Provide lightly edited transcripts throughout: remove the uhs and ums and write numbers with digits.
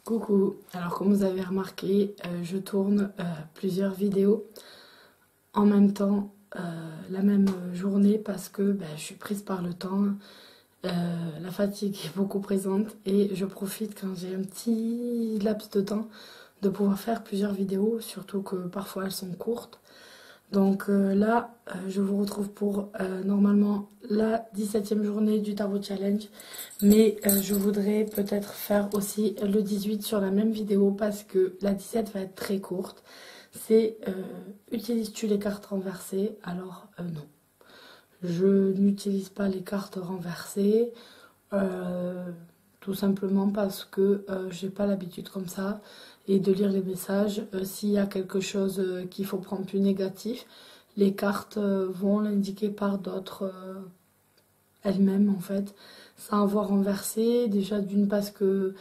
Coucou, alors comme vous avez remarqué, je tourne plusieurs vidéos en même temps, la même journée parce que je suis prise par le temps, la fatigue est beaucoup présente et je profite quand j'ai un petit laps de temps de pouvoir faire plusieurs vidéos, surtout que parfois elles sont courtes. Donc là, je vous retrouve pour normalement la 17e journée du Tarot Challenge. Mais je voudrais peut-être faire aussi le 18 sur la même vidéo parce que la 17 va être très courte. C'est utilises-tu les cartes renversées? Alors non. Je n'utilise pas les cartes renversées. euh, Tout simplement parce que j'ai pas l'habitude comme ça et de lire les messages. S'il y a quelque chose qu'il faut prendre plus négatif, les cartes vont l'indiquer par d'autres elles-mêmes en fait, sans avoir renversé. Déjà d'une parce que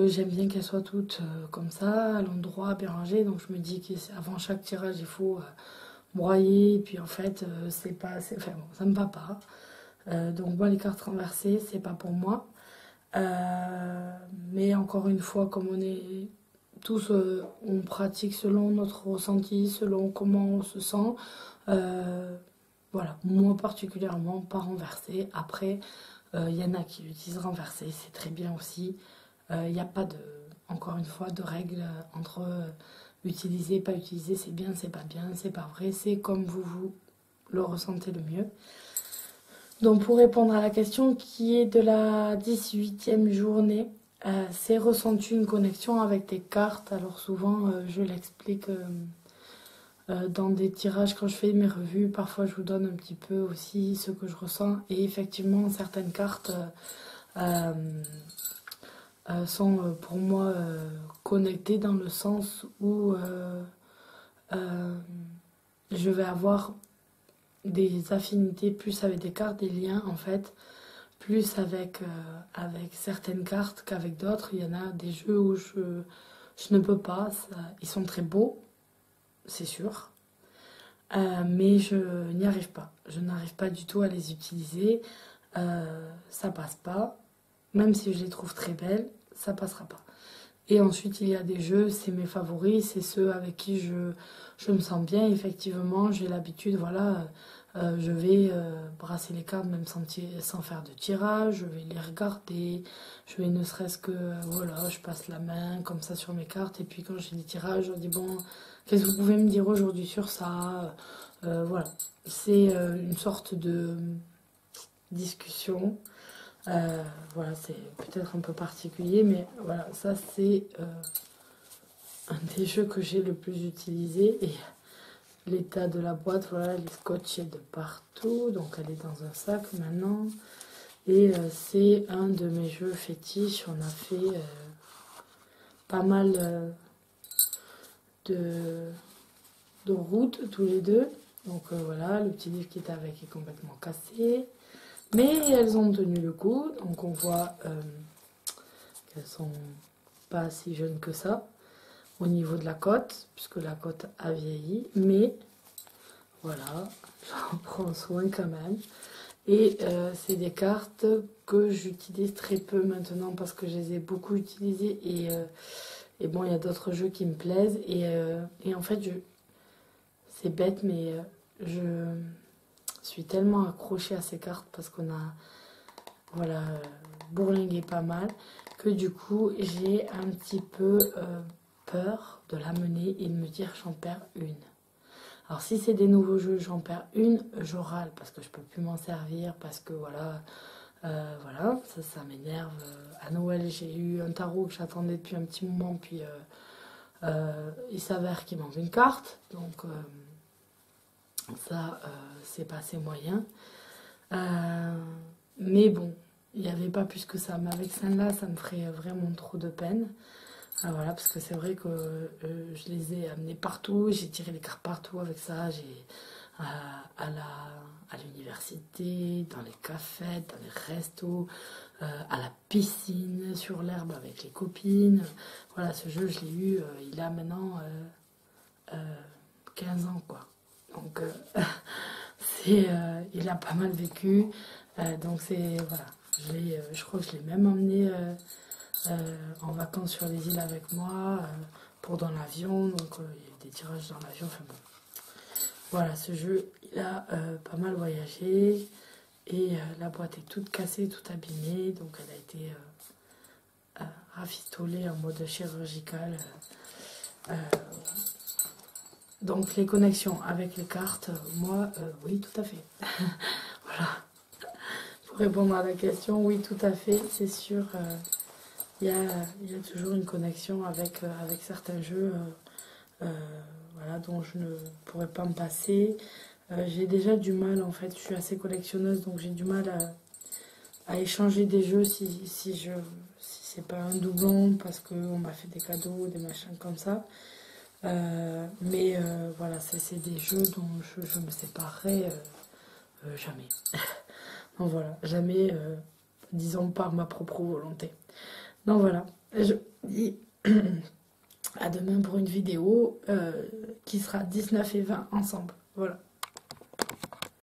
j'aime bien qu'elles soient toutes comme ça, à l'endroit bien rangé. Donc je me dis qu'avant chaque tirage il faut broyer. Et puis en fait c'est pas, enfin bon, ça me va pas. Donc moi les cartes renversées c'est pas pour moi. Mais encore une fois, comme on est tous, on pratique selon notre ressenti, selon comment on se sent. Euh, voilà, moi particulièrement pas renversé. Après, il y en a qui utilisent renversé, c'est très bien aussi. Il n'y a pas de, encore une fois, de règle entre utiliser, pas utiliser, c'est bien, c'est pas bien, c'est pas vrai, c'est comme vous le ressentez le mieux. Donc pour répondre à la question qui est de la 18e journée, c'est ressens-tu une connexion avec tes cartes? Alors souvent je l'explique dans des tirages quand je fais mes revues, parfois je vous donne un petit peu aussi ce que je ressens et effectivement certaines cartes euh, sont pour moi connectées dans le sens où euh, je vais avoir des affinités plus avec des cartes, des liens en fait, plus avec certaines cartes qu'avec d'autres. Il y en a des jeux où je ne peux pas, ils sont très beaux, c'est sûr, mais je n'y arrive pas. Je n'arrive pas du tout à les utiliser, ça passe pas. Même si je les trouve très belles, ça passera pas. Et ensuite, il y a des jeux, c'est mes favoris, c'est ceux avec qui je me sens bien. Effectivement, j'ai l'habitude, voilà, je vais brasser les cartes même sans faire de tirage, je vais les regarder, je vais ne serait-ce que, voilà, je passe la main comme ça sur mes cartes. Et puis quand j'ai des tirages, je dis, bon, qu'est-ce que vous pouvez me dire aujourd'hui sur ça? Voilà, c'est une sorte de discussion. Voilà, c'est peut-être un peu particulier, mais voilà, ça c'est un des jeux que j'ai le plus utilisé. Et l'état de la boîte, voilà, elle est scotchée de partout, donc elle est dans un sac maintenant. Et c'est un de mes jeux fétiches. On a fait pas mal de, de routes tous les deux. Donc voilà, le petit livre qui est avec est complètement cassé. Mais elles ont tenu le coup, donc on voit qu'elles sont pas si jeunes que ça au niveau de la cote, puisque la cote a vieilli, mais voilà, j'en prends soin quand même. Et c'est des cartes que j'utilise très peu maintenant parce que je les ai beaucoup utilisées et bon, il y a d'autres jeux qui me plaisent et en fait, c'est bête, mais je suis tellement accrochée à ces cartes parce qu'on a, voilà, bourlingué pas mal que du coup, j'ai un petit peu peur de la mener et de me dire j'en perds une. Alors si c'est des nouveaux jeux, j'en perds une, je râle parce que je peux plus m'en servir, parce que voilà, voilà, ça m'énerve. À Noël, j'ai eu un tarot que j'attendais depuis un petit moment, puis il s'avère qu'il manque une carte, donc ça, c'est pas assez moyen. Mais bon, il n'y avait pas plus que ça. Mais avec celle-là, ça me ferait vraiment trop de peine. Voilà, parce que c'est vrai que je les ai amenés partout, j'ai tiré les cartes partout avec ça, à l'université, dans les cafés, dans les restos, à la piscine, sur l'herbe avec les copines. Voilà, ce jeu, je l'ai eu, il a maintenant 15 ans, quoi. Donc, il a pas mal vécu. Donc, c'est, voilà, je crois que je l'ai même emmené en vacances sur les îles avec moi, pour dans l'avion, donc il y a eu des tirages dans l'avion, enfin bon. Voilà, ce jeu, il a pas mal voyagé, et la boîte est toute cassée, toute abîmée, donc elle a été rafistolée en mode chirurgical. Donc les connexions avec les cartes, moi, oui, tout à fait. Voilà. Pour répondre à la question, oui, tout à fait, c'est sûr. Il y a toujours une connexion avec certains jeux voilà, dont je ne pourrais pas me passer. J'ai déjà du mal, en fait, je suis assez collectionneuse, donc j'ai du mal à échanger des jeux si c'est pas un doublon, parce qu'on m'a fait des cadeaux, des machins comme ça. Mais voilà, c'est des jeux dont je me séparerai jamais. Donc voilà, jamais, disons par ma propre volonté. Donc voilà, je dis à demain pour une vidéo qui sera 19 et 20 ensemble. Voilà.